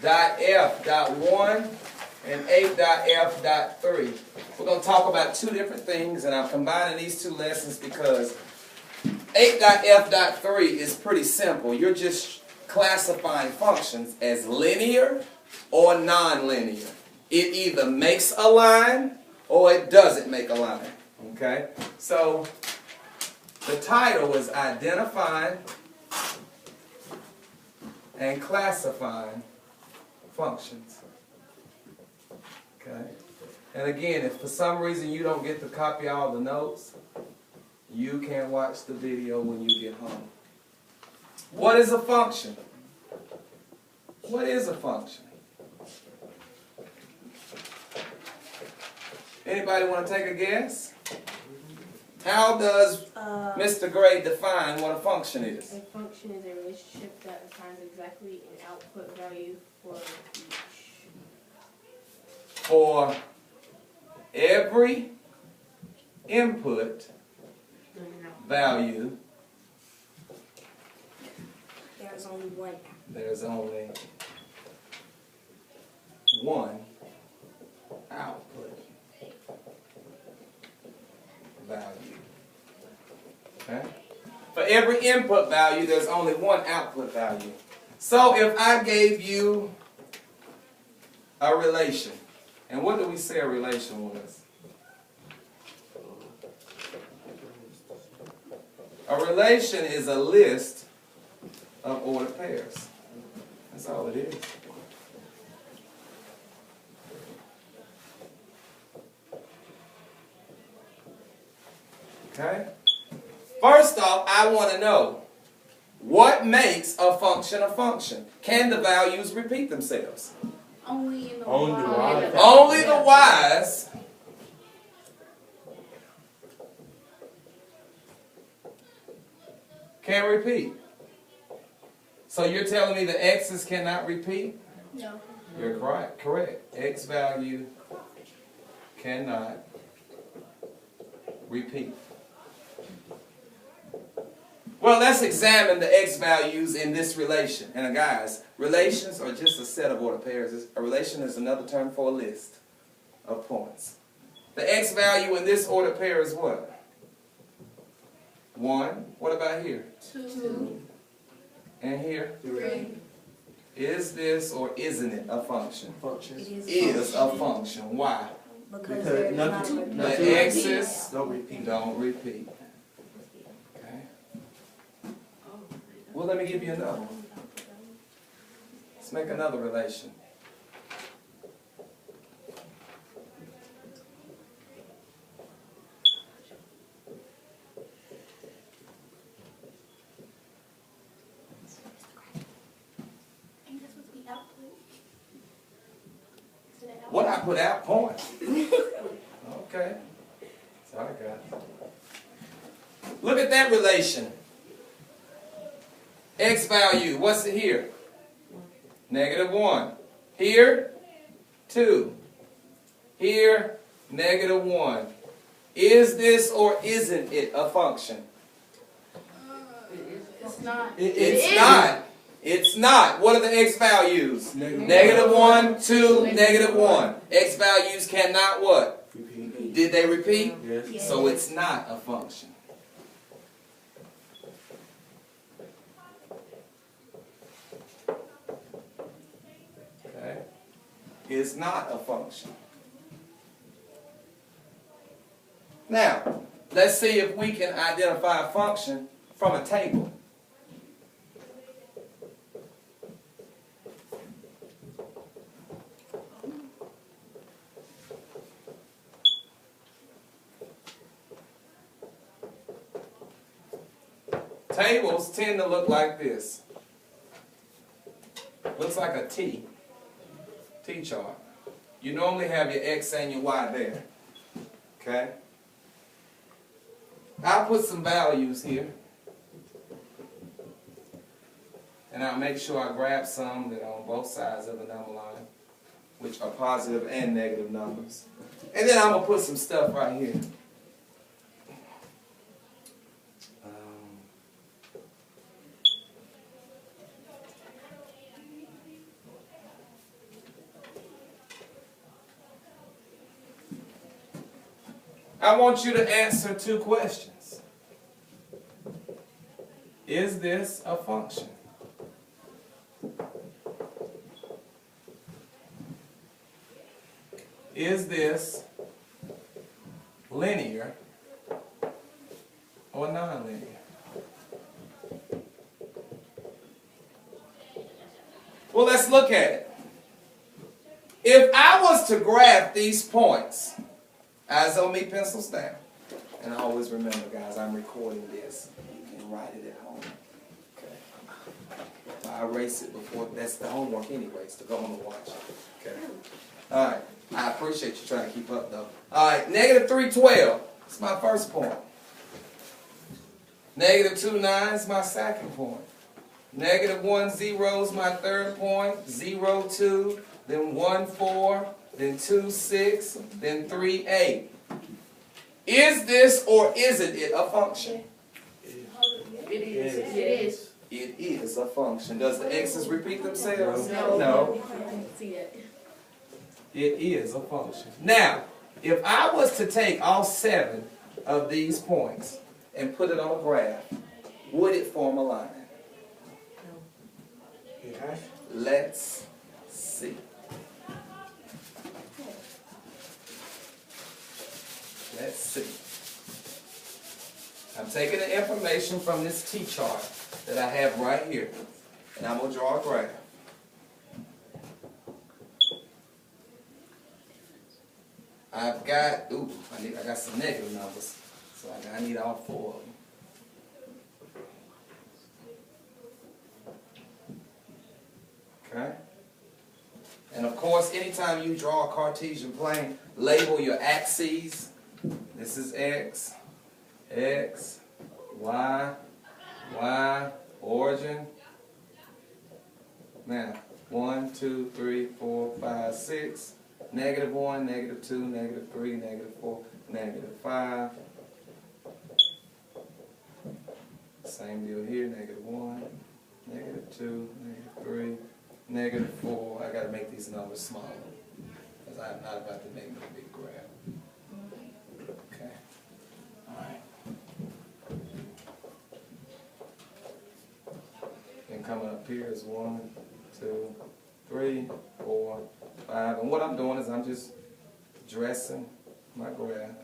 dot f dot 1 and 8 dot f dot 3. We're going to talk about two different things, and I'm combining these two lessons because 8 dot f dot 3 is pretty simple. You're just classifying functions as linear or nonlinear. It either makes a line or it doesn't make a line. Okay? So the title is identifying and classifying functions. Okay? And again, if for some reason you don't get to copy all the notes, you can watch the video when you get home. What is a function? What is a function? Anybody want to take a guess? How does Mr. Gray define what a function is? A function is a relationship that defines exactly an output value for each. For every input value, There's only one. there's only one output value. Okay? For every input value, there's only one output value. So if I gave you a relation, and what do we say a relation was? A relation is a list of ordered pairs. That's all it is. Okay? First off, I want to know, what makes a function a function? Can the values repeat themselves? Only in the Only the y. Only the y's can repeat. So you're telling me the x's cannot repeat? No. You're correct. Correct. X value cannot repeat. Well, let's examine the x values in this relation. And guys, relations are just a set of ordered pairs. A relation is another term for a list of points. The x value in this ordered pair is what? 1. What about here? 2. And here? 3. Is this or isn't it a function? Function. Is a function. Why? Because there's nothing. The x's Don't repeat. don't repeat. Okay. Well, let me give you another one. Let's make another relation. What I put out? Points. Okay. Sorry, guys. Look at that relation. X value, what's it here? -1. Here, 2. Here, -1. Is this or isn't it a function? It's not. It's not. It's not. What are the x values? -1, 2, -1. X values cannot what? Repeat. Did they repeat? Yes. So it's not a function. Okay? It's not a function. Now, let's see if we can identify a function from a table. Tables tend to look like this. Looks like a T chart. You normally have your X and your Y there. Okay? I'll put some values here. And I'll make sure I grab some that are on both sides of the number line, which are positive and negative numbers. And then I'm going to put some stuff right here. I want you to answer two questions. Is this a function? Is this linear or nonlinear? Well, let's look at it. If I was to graph these points, eyes on me, pencils down. And I always remember, guys, I'm recording this. You can write it at home. Okay. I erase it before. That's the homework anyways, to go home and watch it. Okay. All right. I appreciate you trying to keep up, though. All right. Negative 312. That's my first point. Negative 29 is my second point. Negative 10 is my third point. 0, 2, then 1, 4, then 2, 6, then 3, 8. Is this or isn't it a function? It is. It is. It is a function. Does the x's repeat themselves? No. No. See it. It is a function. Now, if I was to take all 7 of these points and put it on a graph, would it form a line? Let's see. Let's see. I'm taking the information from this T-chart that I have right here, and I'm going to draw a graph. I've got, I got some negative numbers, so I need all 4 of them. Okay? And of course, anytime you draw a Cartesian plane, label your axes. This is x, x, y, y, origin. Now, 1, 2, 3, 4, 5, 6. Negative 1, negative 2, negative 3, negative 4, negative 5. Same deal here, negative 1, negative 2, negative 3, negative 4. I got to make these numbers smaller because I'm not about to make no big graph. Okay. All right. And coming up here is 1, 2, 3, 4, 5. And what I'm doing is I'm just dressing my graph.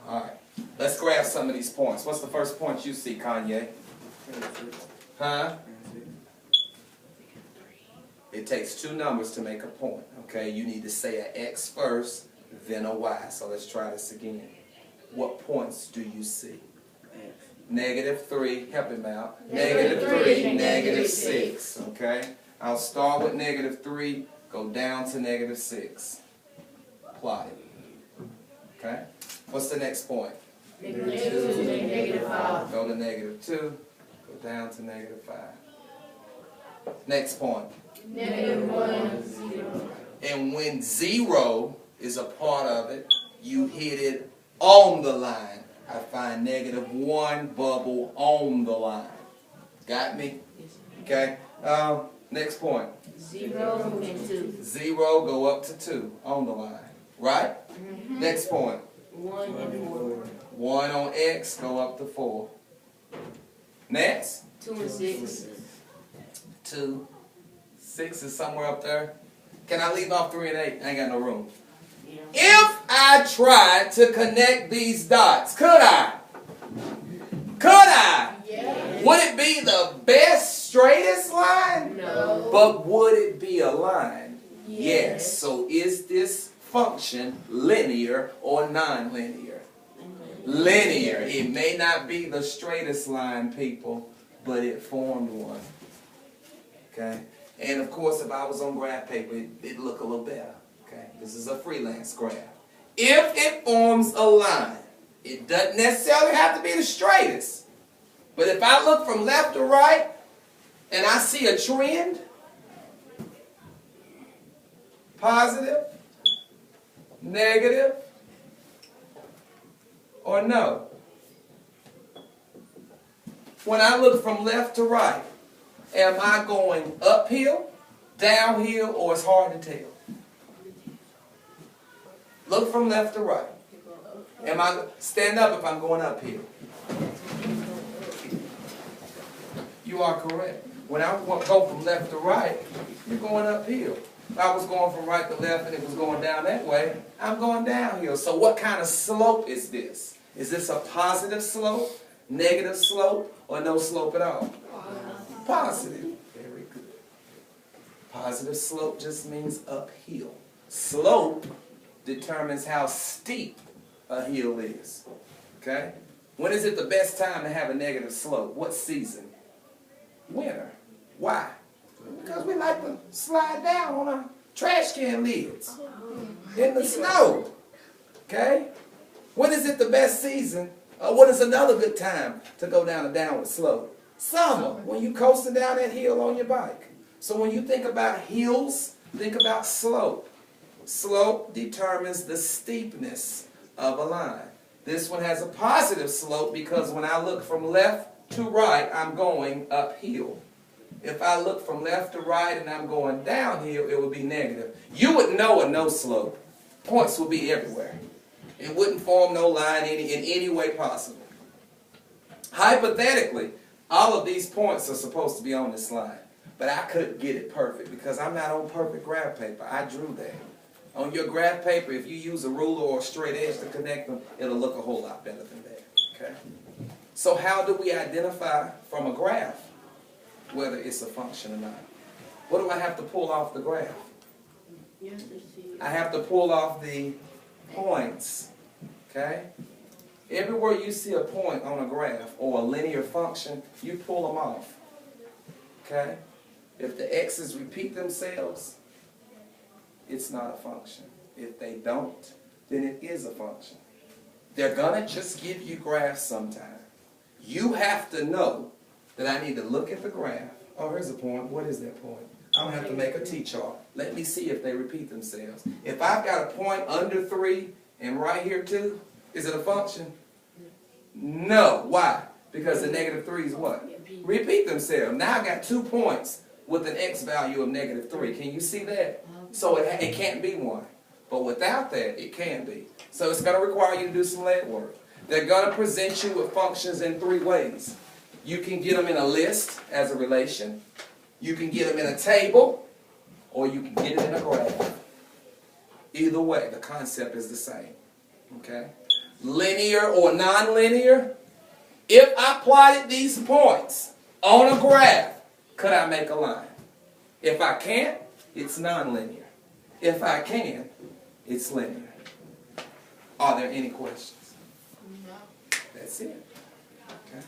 All right. Let's graph some of these points. What's the first point you see, Kanye? Huh? It takes 2 numbers to make a point. Okay, you need to say an x first, then a y. So let's try this again. What points do you see? Negative 3, help him out. Negative 3, negative 6. Okay, I'll start with negative 3, go down to negative 6. Plot it. Okay, what's the next point? Negative 2, negative 5. Go to negative 2, go down to negative 5. Next point. Negative 1, 0. And when 0 is a part of it, you hit it on the line. I find negative 1 bubble on the line. Got me? Okay. Next point. 0 and 2. 0 go up to 2 on the line. Right? Next point. 1 and 4. 1 on X go up to 4. Next. 2 and 6. 2. 6 is somewhere up there. Can I leave off 3 and 8? I ain't got no room. Yeah. If I tried to connect these dots, could I? Could I? Yes. Would it be the best, straightest line? No. But would it be a line? Yes. Yes. So is this function linear or non-linear? Linear. It may not be the straightest line, people, but it formed one. Okay? And of course, if I was on graph paper, it'd look a little better. Okay? This is a freelance graph. If it forms a line, it doesn't necessarily have to be the straightest. But if I look from left to right and I see a trend, positive, negative, or no. When I look from left to right, am I going uphill, downhill, or it's hard to tell? Look from left to right. Stand up if I'm going uphill. You are correct. When I go from left to right, you're going uphill. If I was going from right to left and it was going down that way, I'm going downhill. So what kind of slope is this? Is this a positive slope, negative slope, or no slope at all? Positive. Very good. Positive slope just means uphill. Slope determines how steep a hill is. Okay? When is it the best time to have a negative slope? What season? Winter. Why? Because we like to slide down on our trash can lids in the snow. Okay? When is it the best season? What is another good time to go down a downward slope? Summer, when you coasting down that hill on your bike. So when you think about hills, think about slope. Slope determines the steepness of a line. This one has a positive slope because when I look from left to right, I'm going uphill. If I look from left to right and I'm going downhill, it would be negative. You would know a no slope. Points will be everywhere. It wouldn't form no line in any way possible. Hypothetically, all of these points are supposed to be on this line. But I couldn't get it perfect because I'm not on perfect graph paper. I drew that. On your graph paper, if you use a ruler or a straight edge to connect them, it'll look a whole lot better than that. Okay? So how do we identify from a graph whether it's a function or not? What do I have to pull off the graph? I have to pull off the points. Okay? Everywhere you see a point on a graph or a linear function, you pull them off. Okay? If the x's repeat themselves, it's not a function. If they don't, then it is a function. They're going to just give you graphs sometime. You have to know that I need to look at the graph. Oh, here's a point. What is that point? I'm going to have to make a t-chart. Let me see if they repeat themselves. If I've got a point under 3 and right here 2, is it a function? No. Why? Because the negative 3's what? Repeat themselves. Now I've got 2 points with an x value of negative 3. Can you see that? So it can't be 1. But without that, it can be. So it's going to require you to do some leg work. They're going to present you with functions in 3 ways. You can get them in a list as a relation. You can get them in a table. Or you can get it in a graph. Either way, the concept is the same. Okay? Linear or nonlinear. If I plotted these points on a graph, could I make a line? If I can't, it's nonlinear. If I can, it's linear. Are there any questions? No. That's it. Okay.